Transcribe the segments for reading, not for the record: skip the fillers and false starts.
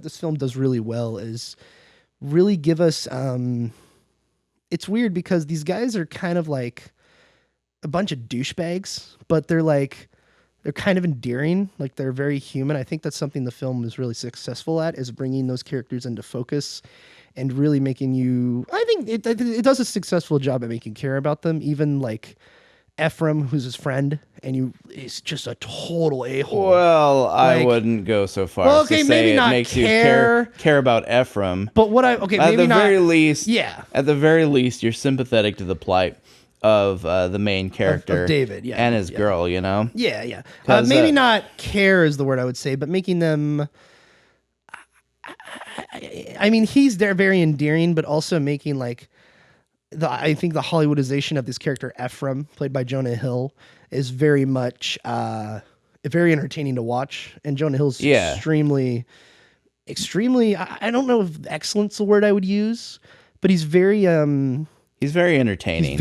this film does really well is really give us it's weird because these guys are kind of like a bunch of douchebags, but they're kind of endearing, like they're very human. I think that's something the film is really successful at, is bringing those characters into focus and really making you, I think it does a successful job at making you care about them. Even like Ephraim, who's his friend, and is just a total a-hole. Well, I wouldn't go so far as to say maybe not it makes you care about Ephraim. But maybe not. Very least, yeah. At the very least, you're sympathetic to the plight of the main character, of David, yeah, and his girl. You know. Yeah. Maybe not care is the word I would say, but making them. I mean, he's there very endearing, but also making like. I think the Hollywoodization of this character Ephraim, played by Jonah Hill, is very much very entertaining to watch. And Jonah Hill's extremely. I don't know if excellent's the word I would use, but he's very entertaining. He's very entertaining.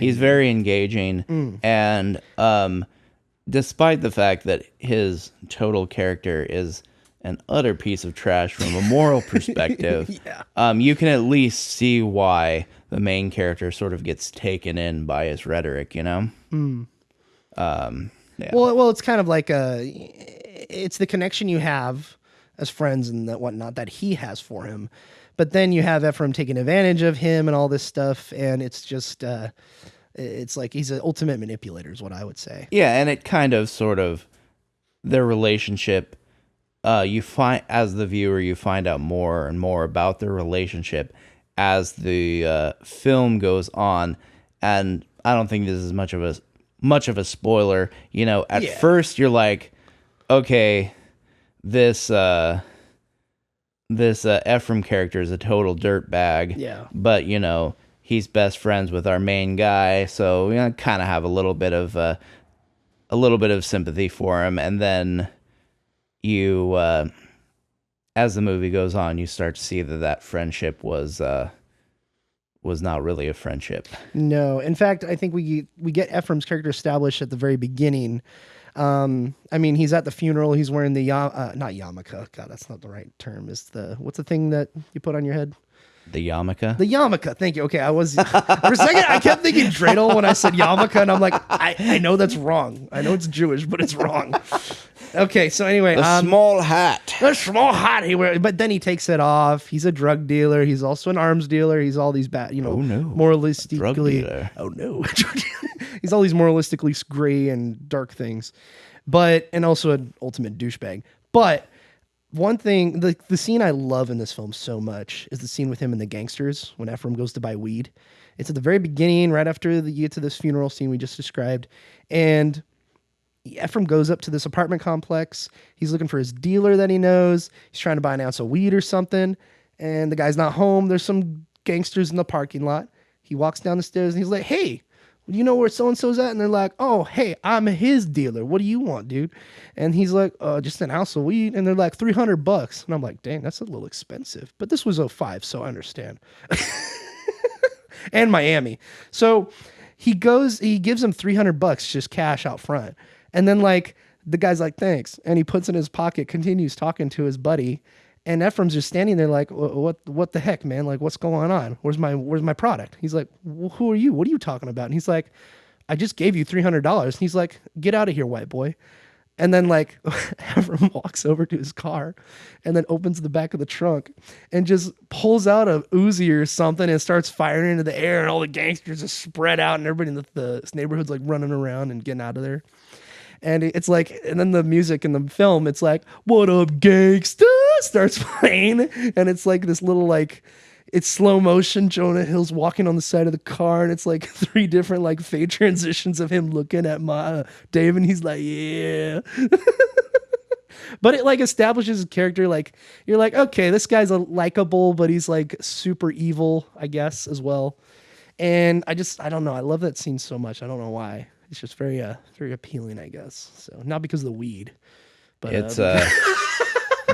He's very engaging, and despite the fact that his total character is an utter piece of trash from a moral perspective, you can at least see why the main character sort of gets taken in by his rhetoric, you know? Yeah. Well, it's kind of like it's the connection you have as friends and that whatnot that he has for him. But then you have Ephraim taking advantage of him and all this stuff, and it's just, it's like he's an ultimate manipulator is what I would say. Yeah, and it kind of sort of, their relationship, you find, as the viewer, you find out more and more about their relationship as the film goes on, and I don't think this is much of a spoiler. You know, at first you're like, okay, this Ephraim character is a total dirtbag, but you know he's best friends with our main guy, so you know, kind of have a little bit of sympathy for him, and then you. As the movie goes on, you start to see that friendship was not really a friendship. No, in fact, I think we get Ephraim's character established at the very beginning. I mean, he's at the funeral. He's wearing the not yarmulke. God, that's not the right term. Is what's the thing that you put on your head? The yarmulke? The yarmulke. Thank you. Okay, for a second, I kept thinking dreidel when I said yarmulke, and I'm like, I know that's wrong. I know it's Jewish, but it's wrong. Okay, so anyway, the small hat. The small hat he wears, but then he takes it off. He's a drug dealer. He's also an arms dealer. He's all these bad, moralistically. Drug dealer. Oh no, he's all these moralistically gray and dark things, and also an ultimate douchebag. But one thing, the scene I love in this film so much is the scene with him and the gangsters when Ephraim goes to buy weed. It's at the very beginning, right after you get to this funeral scene we just described, and Ephraim goes up to this apartment complex. He's looking for his dealer that he knows. He's trying to buy an ounce of weed or something, and the guy's not home. There's some gangsters in the parking lot. He walks down the stairs and he's like, "Hey, you know where so-and-so's at?" And they're like, "Oh, hey, I'm his dealer. What do you want, dude?" And he's like, "Just an ounce of weed." And they're like, $300. And I'm like, dang, that's a little expensive. But this was 2005, so I understand. And Miami. So he gives him $300 just cash out front. And then like the guy's like, "Thanks." And he puts it in his pocket, continues talking to his buddy. And Ephraim's just standing there like, what the heck, man? Like, what's going on? Where's my product? He's like, "Who are you? What are you talking about?" And he's like, "I just gave you $300. And he's like, "Get out of here, white boy." And then like Ephraim walks over to his car and then opens the back of the trunk and just pulls out a Uzi or something and starts firing into the air, and all the gangsters are spread out and everybody in the neighborhood's like running around and getting out of there. And it's like, and then the music in the film, it's like, "What up, gangsta?" starts playing. And it's like this little, like, it's slow motion. Jonah Hill's walking on the side of the car, and it's like 3 different like fade transitions of him looking at Dave, and he's like, "Yeah." But it like establishes his character. Like, you're like, okay, this guy's a likable, but he's like super evil, I guess, as well. And I don't know. I love that scene so much. I don't know why. It's just very appealing, I guess. So not because of the weed, but it's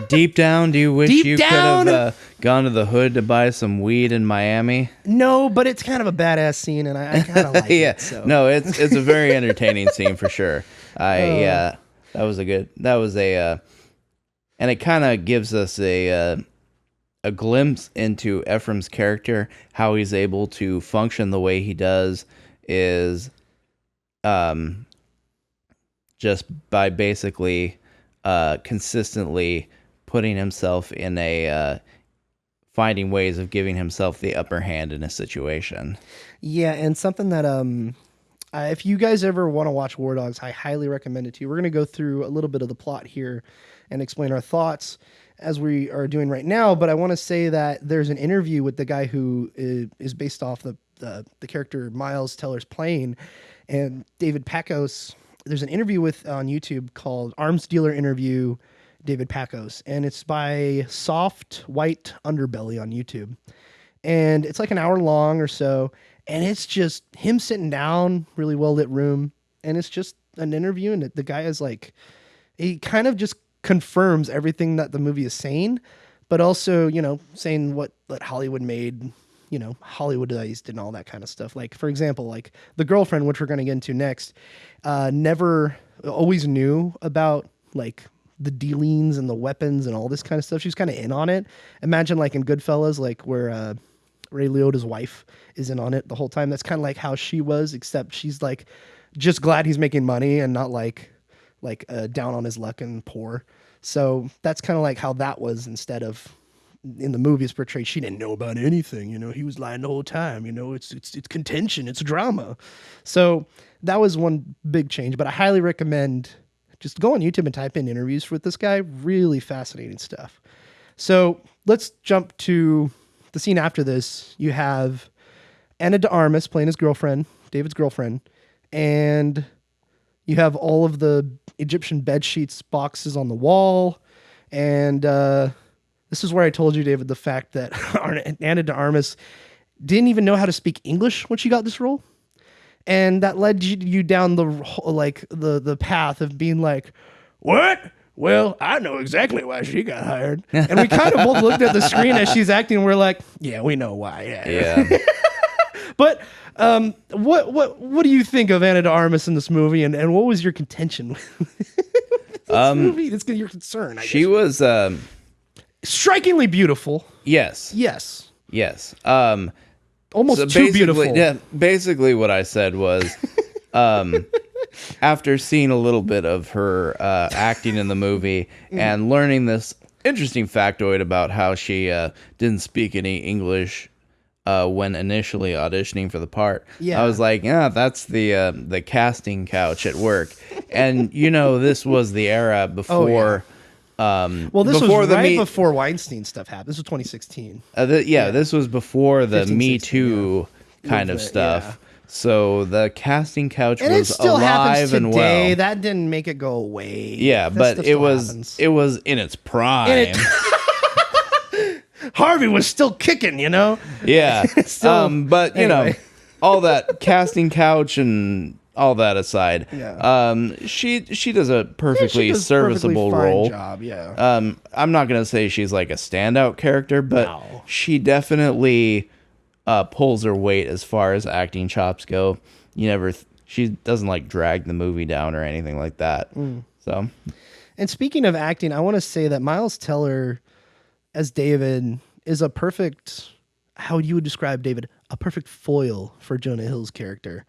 deep down. Do you wish you could have gone to the hood to buy some weed in Miami? No, but it's kind of a badass scene, and I kind of like it. So. No, it's a very entertaining scene for sure. That was a and it kind of gives us a glimpse into Ephraim's character. How he's able to function the way he does is just by basically consistently putting himself in a finding ways of giving himself the upper hand in a situation. Yeah, and something that if you guys ever want to watch War Dogs, I highly recommend it to you. We're going to go through a little bit of the plot here and explain our thoughts as we are doing right now, but I want to say that there's an interview with the guy who is based off the character Miles Teller's playing, and David Pacos. There's an interview on YouTube called Arms Dealer Interview David Pacos, and it's by Soft White Underbelly on YouTube. And it's like an hour long or so, and it's just him sitting down, really well lit room, and it's just an interview, and the guy is like, he kind of just confirms everything that the movie is saying, but also, saying what Hollywood made, Hollywoodized and all that kind of stuff. Like, for example, like the girlfriend, which we're going to get into next, never always knew about like the dealings and the weapons and all this kind of stuff. She's kind of in on it. Imagine like in Goodfellas, like where Ray Liotta's wife is in on it the whole time. That's kind of like how she was, except she's like just glad he's making money and not like down on his luck and poor. So that's kind of like how that was, instead of in the movies portrayed. She didn't know about anything. He was lying the whole time. It's contention, it's drama. So that was one big change. But I highly recommend just go on YouTube and type in interviews with this guy. Really fascinating stuff. So let's jump to the scene after this. You have Ana de Armas playing his girlfriend, David's girlfriend, and you have all of the Egyptian bed sheets boxes on the wall. And this is where I told you, David, the fact that Ana de Armas didn't even know how to speak English when she got this role. And that led you down the path of being like, what? Well, I know exactly why she got hired. And we kind of both looked at the screen as she's acting, and we're like, yeah, we know why. Yeah. But what do you think of Ana de Armas in this movie, and what was your contention with this movie? That's your concern, I guess. She was strikingly beautiful. Yes. Almost so too beautiful. Yeah, basically what I said was, after seeing a little bit of her acting in the movie and learning this interesting factoid about how she didn't speak any English when initially auditioning for the part, I was like, yeah, that's the casting couch at work. And this was the era before. Well, this was right before Weinstein stuff happened. This was 2016. This was before the Me Too kind of stuff. Yeah. So the casting couch and was it still alive today. And well. That didn't make it go away. Yeah, but it was in its prime. Harvey was still kicking, Yeah. But anyway. All that casting couch and all that aside, she does a perfectly serviceable role. Job, yeah. I'm not gonna say she's like a standout character, but she definitely pulls her weight as far as acting chops go. She doesn't like drag the movie down or anything like that. So, and speaking of acting, I want to say that Miles Teller as David is a perfect, how you would describe David, a perfect foil for Jonah Hill's character.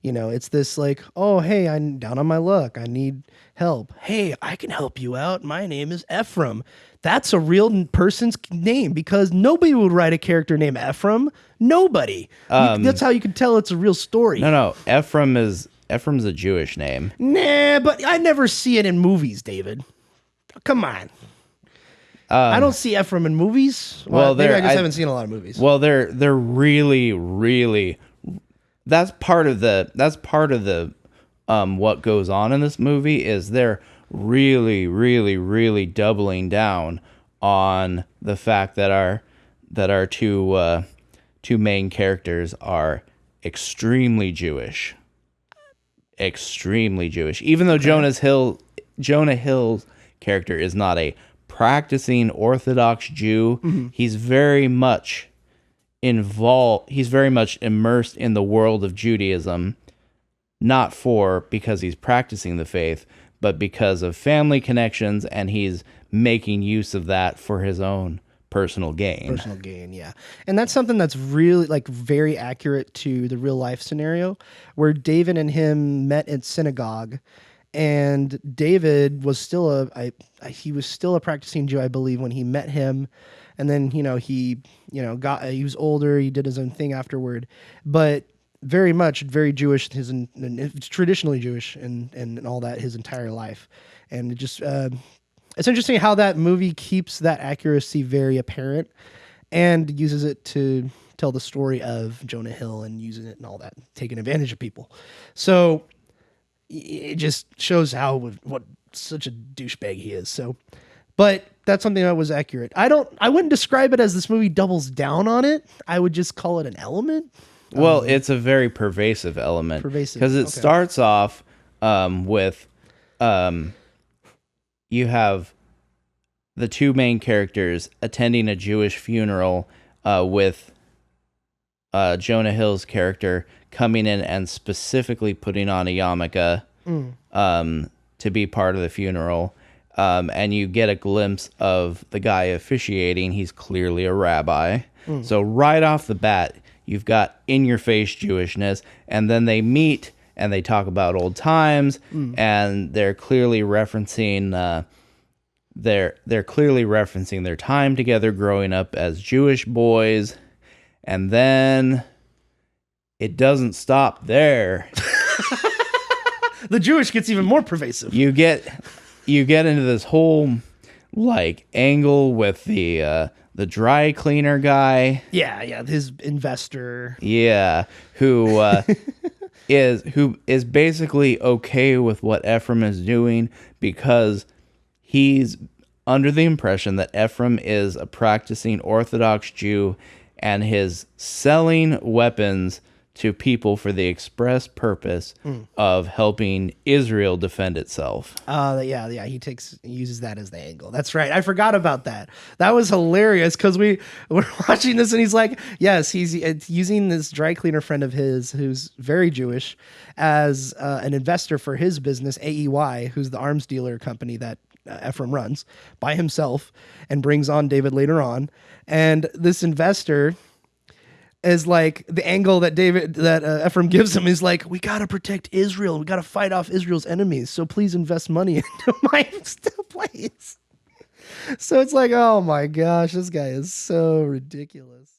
It's this like, oh, hey, I'm down on my luck. I need help. Hey, I can help you out. My name is Ephraim. That's a real person's name, because nobody would write a character named Ephraim. Nobody. That's how you can tell it's a real story. No. Ephraim's a Jewish name. Nah, but I never see it in movies, David. Come on. I don't see Ephraim in movies. Well, maybe I just haven't seen a lot of movies. Well, they're really, really. That's part of the what goes on in this movie is they're really, really, really doubling down on the fact that our two main characters are extremely Jewish. Even though Jonah Hill's character is not a practicing Orthodox Jew, he's very much involved. He's very much immersed in the world of Judaism, not because he's practicing the faith, but because of family connections, and he's making use of that for his own personal gain. Yeah. And that's something that's really like very accurate to the real life scenario where David and him met at synagogue, and David was still he was still a practicing Jew, I believe, when he met him. And then, he was older, he did his own thing afterward, but very Jewish, traditionally Jewish and all that his entire life. And it just, it's interesting how that movie keeps that accuracy very apparent and uses it to tell the story of Jonah Hill and using it and all that, taking advantage of people. So it just shows what such a douchebag he is. So, but that's something that was accurate. I wouldn't describe it as this movie doubles down on it. I would just call it an element. Well, it's a very pervasive element. Because it starts off with you have the two main characters attending a Jewish funeral with Jonah Hill's character coming in and specifically putting on a yarmulke to be part of the funeral. And you get a glimpse of the guy officiating. He's clearly a rabbi. So right off the bat, you've got in-your-face Jewishness, and then they meet and they talk about old times, and they're clearly referencing they're clearly referencing their time together growing up as Jewish boys, and then it doesn't stop there. The Jewish gets even more pervasive. You get into this whole like angle with the dry cleaner guy. Yeah, his investor. Yeah, who is basically okay with what Ephraim is doing because he's under the impression that Ephraim is a practicing Orthodox Jew and his selling weapons to people for the express purpose of helping Israel defend itself. Yeah. He uses that as the angle. That's right. I forgot about that. That was hilarious because we're watching this and he's like, yes, he's using this dry cleaner friend of his who's very Jewish as an investor for his business, AEY, who's the arms dealer company that Ephraim runs by himself and brings on David later on. And this investor is like the angle that Ephraim gives him is like, we got to protect Israel. We got to fight off Israel's enemies. So please invest money into my place. So it's like, oh my gosh, this guy is so ridiculous.